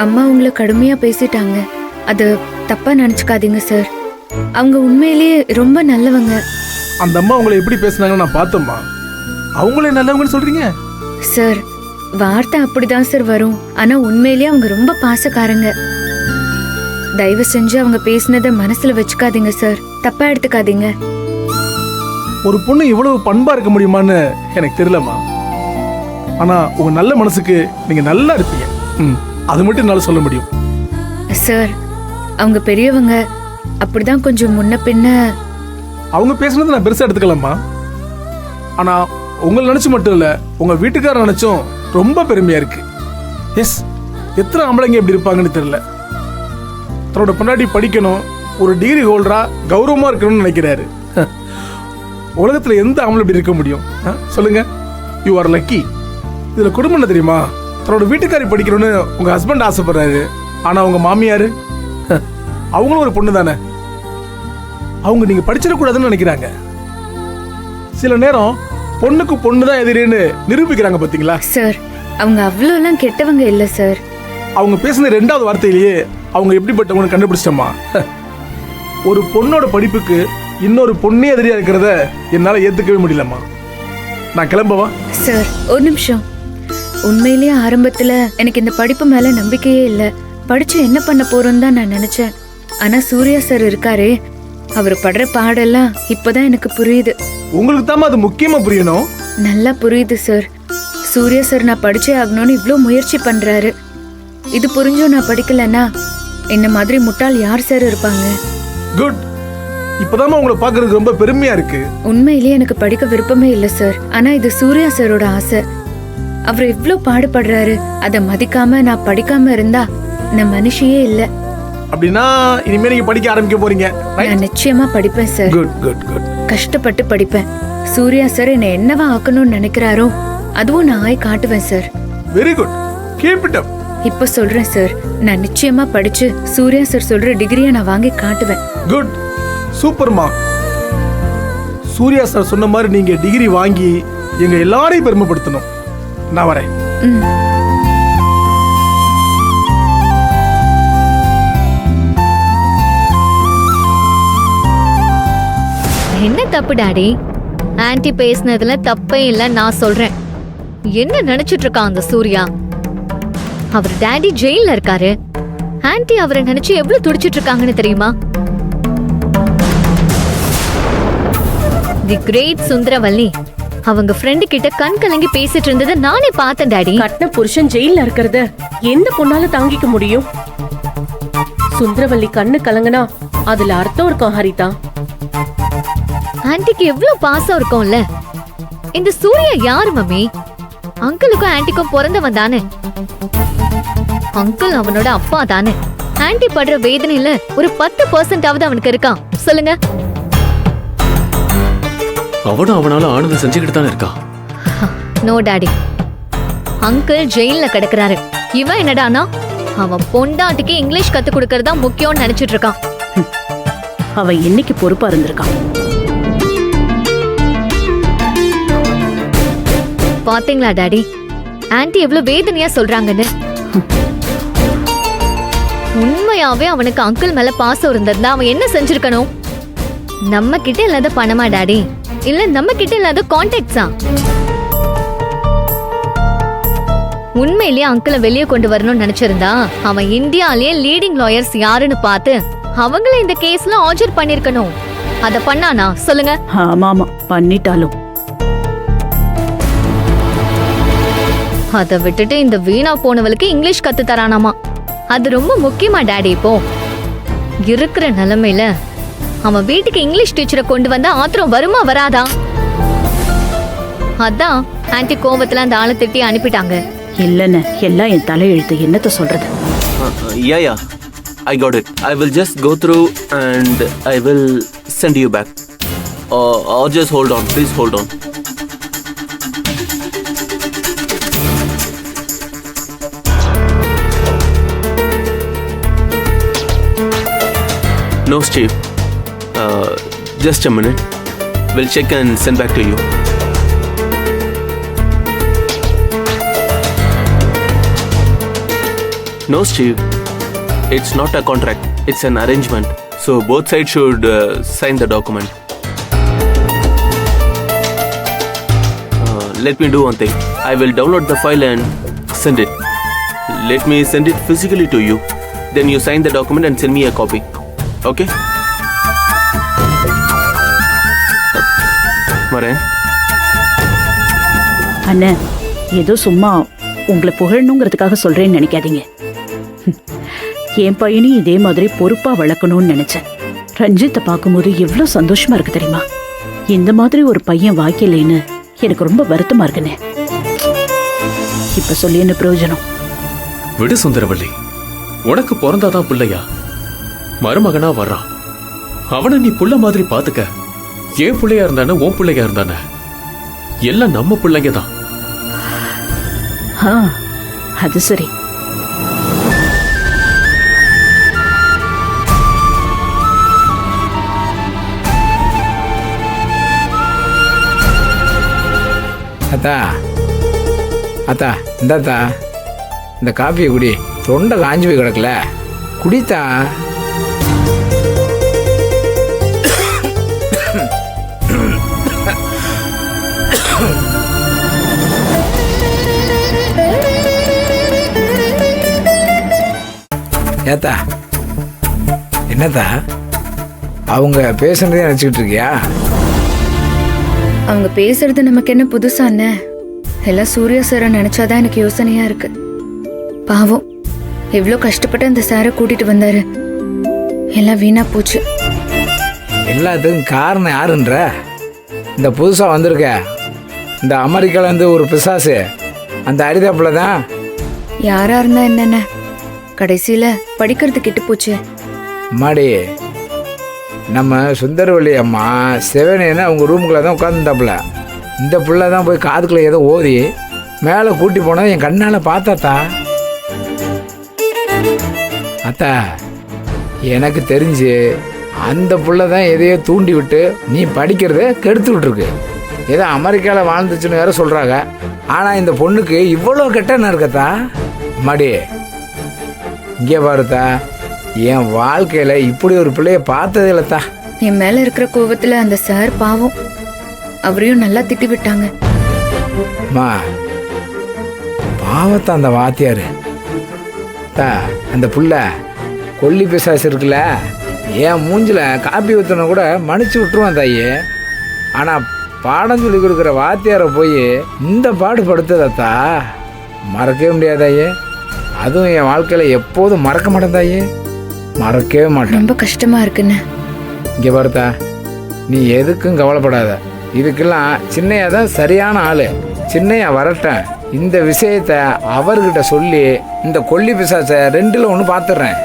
அம்மா உங்களை கடுமையா பேசிட்டாங்க. அது தப்பா நினைச்சுக்காதீங்க சார். அவங்க உண்மையிலேயே ரொம்ப நல்லவங்க. அந்த அம்மா உங்களை எப்படி பேசுனாங்கன்னு நான் பார்த்தோம்மா. அவங்களே நல்லவங்கன்னு சொல்றீங்க சார்? வார்த்தை அப்படிதான் சார் வரும். ஆனா உண்மையிலேயே அவங்க ரொம்ப பாசக்காரங்க. தயவு செஞ்சு அவங்க பேசினதை மனசுல வச்சுக்காதீங்க சார். தப்பா எடுத்துக்காதீங்க. ஒரு பொண்ணு இவ்வளவு பண்பா இருக்க முடியுமான்னு எனக்கு தெரியலம்மா. ஆனா உங்க நல்ல மனசுக்கு நீங்க நல்லா இருப்பீங்க. அது மட்டும் என்னால சொல்ல முடியும். சார், அவங்க பெரியவங்க, அப்படிதான் கொஞ்சம் முன்ன பின்ன. அவங்க பேசுனது நான் பெருசா எடுத்துக்கலாமா. ஆனா உங்களை நினைச்சு மட்டும் இல்ல, உங்க வீட்டுக்காரர் நினைச்சும் ரொம்ப பெருமையா இருக்கு. எஸ், எத்தனை ஆம்பளைங்க எப்படி இருப்பாங்கன்னு தெரியல. தன்னோட பொண்டாட்டி படிக்கணும், ஒரு டிகிரி ஹோல்டரா கௌரவமா இருக்கணும்னு நினைக்கிறாரு. உலகத்துல எந்த ஆம்பளை இப்படி இருக்க முடியும் சொல்லுங்க? You are lucky. இதுல குடும்பம் என்ன தெரியுமா? தன்னோட வீட்டுக்காரி படிக்கணும்னு உங்க ஹஸ்பண்ட் ஆசைப்படுறாரு. ஆனா உங்க மாமியாரு அவங்களும் ஒரு பொண்ணு தானே. அவங்க நீங்க படிச்சிடக்கூடாதுன்னு நினைக்கிறாங்க. சில நேரம் பொண்ணுக்கு பொண்ணுதான் எதிரின்னு நிரூபிக்கிறாங்க பாத்தீங்களா? சார், அவங்க அவ்வளோலாம் கெட்டவங்க இல்ல சார். அவங்க பேசுன 2வது வார்த்தையிலேயே அவங்க எப்படிப்பட்டவங்க கண்டுபிடிச்சிட்டோமா. ஒரு பொண்ணோட படிப்புக்கு இன்னொரு பொண்ணே எதிரியா இருக்கிறத என்னால ஏத்துக்கவே முடியலம்மா. நான் கிளம்பவா? சார், ஒரு நிமிஷம். உண்மையிலேயே ஆரம்பத்துல எனக்கு இந்த படிப்பு மேல நம்பிக்கையே இல்ல. படிச்சு என்ன பண்ண போறோம்னு தான் நான் நினைச்சேன். ஆனா சூர்யா சார் இருக்காரே, அவர் படுற பாடெல்லாம் இப்பதான் எனக்கு புரியுது. உங்களுக்கு தான் அது முக்கியமா புரியணும். நல்லா புரியுது சார். சூர்யா சார் நான் படிச்சே ஆகணும்னு இவ்ளோ முயற்சி பண்றாரு. இது புரிஞ்சும் நான் படிக்கலன்னா என்ன மாதிரி முட்டாள் யார் சார் இருப்பாங்க? குட். இப்பதான் உங்களை பாக்குறதுக்கு ரொம்ப பெருமையா இருக்கு. உண்மையிலேயே எனக்கு படிக்க விருப்பமே இல்ல சார். ஆனா இது சூர்யா சாரோட ஆசை. அவர் இவ்ளோ பாடுபடுறாரு. அதை மதிக்காம நான் படிக்காம இருந்தா நான் மனுஷியே இல்ல. அப்படின்னா இனிமே நீங்க படிக்க ஆரம்பிக்க போறீங்க. நான் நிச்சயமா படிப்பேன் சார். Good good good. கஷ்டப்பட்டு படிப்பேன். சூர்யா சார் என்ன என்னவா ஆக்கணும்னு நினைக்கிறாரோ அதுவும் நான் ஆய் காட்டுவேன் sir. Very good. Keep it up. இப்ப சொல்றேன் சார், நான் நிச்சயமா படிச்சு சூர்யா சார் சொல்ற டிகிரியை நான் வாங்கி காட்டுவேன். குட். சூப்பர்மா. சூர்யா சார் சொன்ன மாதிரி நீங்க டிகிரி வாங்கி எங்க எல்லாரையும் பெருமைப்படுத்தணும். நான் வரேன். என்ன தப்பு டாடி? ஆன்ட்டி பேசினதுல தப்பே இல்ல நான் சொல்றேன். என்ன நினைச்சிட்டு இருக்கான் அந்த சூர்யா? அவர் டாடி ஜெயில்ல இருக்காரு. ஆன்ட்டி அவரை நினைச்சு எவ்வளவு துடிச்சிட்டு இருக்காங்கன்னு தெரியுமா? தி கிரேட் சுந்தரவல்லி அவங்க ஃப்ரெண்டு கிட்ட கண் கலங்கி பேசிட்டு இருந்ததை நானே பார்த்தேன் டாடி. கட்டின புருஷன் ஜெயில்ல இருக்கிறத எந்த பொண்ணால தாங்கிக்க முடியும்? சுந்தரவல்லி கண்ணு கலங்கனா அதுல அர்த்தம் இருக்கும் ஹரிதா. ஆன்ட்டிக்கு எவ்வளவு பாசம் இருக்கும்ல. இந்த சூர்யா யாரு மம்மி? அங்கிளுக்கும் ஆன்ட்டிக்கும் பிறந்தவன் தானே. அங்கிள் அவனோட அப்பா தானே. ஆன்ட்டி படுற வேதனையில ஒரு 10% அவனுக்கு இருக்கான் சொல்லுங்க. அவனும் அவனால ஆனந்தம் செஞ்சுக்கிட்டு தானே இருக்கா. நோ டாடி, அங்கிள் ஜெயில்ல கிடக்குறாரு. இவன் என்னடானா அவன் பொண்டாட்டிக்கு இங்கிலீஷ் கத்து கொடுக்கறதா முக்கியம்னு நினைச்சிட்டு இருக்கான். அவன் என்னைக்கு பொறுப்பா இருந்திருக்கான்? பாத்தீங்களா டாடி, ஆன்ட்டி எவ்வளவு வேதனையா சொல்றாங்கன்னு. உண்மையாவே அவனுக்கு அங்கிள் மேல பாசம் இருந்திருந்தா அவன் என்ன செஞ்சிருக்கணும்? நம்ம கிட்ட இல்லாத பணமா டாடி, இல்ல நம்ம கிட்ட இல்லாத கான்டாக்ட்ஸா? உண்மையிலேயே அங்கிளை வெளியே கொண்டு வரணும்னு நினைச்சிருந்தா அவன் இந்தியாலேயே லீடிங் லாயர்ஸ் யாருன்னு பார்த்து அவங்கள இந்த கேஸ்ல ஆஜர் பண்ணிருக்கணும். அத பண்ணானா சொல்லுங்க? ஆமாமா, பண்ணிட்டாலும். அத விட்டுட்டு இந்த வீணா போனவளுக்கு இங்கிலீஷ் கத்து தரானாமா. அது ரொம்ப முக்கியமா டாடி? இப்போ இருக்கிற நிலைமையில அவன் வீட்டுக்கு இங்கிலீஷ் டீச்சரை கொண்டு வந்தா ஆத்திரம் வருமா வராதா? அதான் ஆன்ட்டி கோவத்துல அந்த ஆளை திட்டி அனுப்பிட்டாங்க. இல்லன்னு எல்லாம் என் தலையெழுத்து. என்னத்த சொல்றது? Yeah, I got it. I will just go through and I will send you back. Or just hold on. Please hold on. No, Steve. Just a minute. We'll check and send back to you. No, Steve. It's not a contract. It's an arrangement. So both sides should sign the document. Let me do one thing. I will download the file and send it. Let me send it physically to you. Then you sign the document and send me a copy. Okay? வரேன். அண்ணே, ஏதோ சும்மா உங்களை புகழணுங்கிறதுக்காக சொல்றேன்னு நினைக்காதீங்க. என் பையனையும் இதே மாதிரி பொறுப்பா வளர்க்கணும்னு நினைச்சேன். ரஞ்சித்தை பார்க்கும்போது எவ்வளவு சந்தோஷமா இருக்கு தெரியுமா? இந்த மாதிரி ஒரு பையன் வாய்க்கலைன்னு எனக்கு ரொம்ப வருத்தமா இருக்குண்ணே. இப்ப சொல்லி என்ன பிரயோஜனம்? விடு சுந்தரவல்லி, உனக்கு பிறந்தாதான் பிள்ளையா? மருமகனா வர்றான், அவனை நீ புள்ள மாதிரி பாத்துக்க. ஏன் பிள்ளையா இருந்தானே உன் பிள்ளையா இருந்தானே எல்லாம் நம்ம பிள்ளைங்க தான். அது சரி. அத்தா அத்தா இந்தாத்தா, இந்த காஃபியை குடி. தொண்டை காஞ்சி போய் கிடக்கல, குடித்தா. ஏத்தா, என்னத்தா அவங்க பேசுனதே நினச்சிக்கிட்டு இருக்கியா? அவங்க பேசுறது நமக்கு என்ன புதுசா அண்ணே? எல்லாம் சூர்யா சாரை நினைச்சாதான் எனக்கு யோசனையா இருக்கு. பாவம், எவ்வளோ கஷ்டப்பட்டு அந்த சாரை கூட்டிட்டு வந்தாரு. எல்லாம் வீணா போச்சு. எல்லாத்துக்கும் காரணம் யாருன்ற? இந்த புதுசாக வந்திருக்க இந்த அமெரிக்காலேருந்து ஒரு பிசாசு, அந்த அரிதாப்புல தான். யாரா இருந்தா என்னென்ன, கடைசியில படிக்கிறது கெட்டு போச்சு. மாடி, நம்ம சுந்தரவல்லி அம்மா செவனேன்னு அவங்க ரூமுக்குள்ளே தான் உட்காந்துருந்தாப்புல. இந்த பிள்ளை தான் போய் காதுக்குள்ளே ஏதோ ஓதி மேலே கூட்டி போனதை என் கண்ணால் பார்த்தாத்தா. அத்தா, எனக்கு தெரிஞ்சு அந்த பிள்ளை தான் எதையோ தூண்டி விட்டு நீ படிக்கிறத கெடுத்து விட்டுருக்கு. ஏதோ அமெரிக்காவில் வாழ்ந்துச்சுன்னு வேற சொல்கிறாங்க. ஆனால் இந்த பொண்ணுக்கு இவ்வளோ கெட்ட இருக்கத்தா. மாடி, இங்கே பாருத்தா, என் வாழ்க்கையில் இப்படி ஒரு பிள்ளைய பார்த்ததே இல்லைத்தா. என் மேல இருக்கிற கோவத்துல அந்த சார் பாவம், அவரையும் நல்லா திட்டி விட்டாங்க. அம்மா, பாவத்தா அந்த வாத்தியாரு தா. அந்த புள்ள கொல்லி பிசாசு இருக்குல்ல, என் மூஞ்சில் காப்பி ஊற்றின கூட மன்னிச்சு விட்டுருவான் தாயே. ஆனால் பாடம் சொல்லி கொடுக்குற வாத்தியாரை போய் இந்த பாடுபடுத்ததத்தா மறக்கவே முடியாதாயே. அதுவும் என் வாழ்க்கையில் எப்போதும் மறக்க மாட்டேன் தாயே, மறக்கவே மாட்டேன். ரொம்ப கஷ்டமா இருக்குன்னு. இங்கே பார்த்தா, நீ எதுக்கும் கவலைப்படாத. இதுக்கெல்லாம் சின்னையா தான் சரியான ஆள். சின்னையா வரட்டேன், இந்த விஷயத்த அவர்கிட்ட சொல்லி இந்த கொல்லி பிசாசை 2ல் 1 பார்த்துடுறேன்.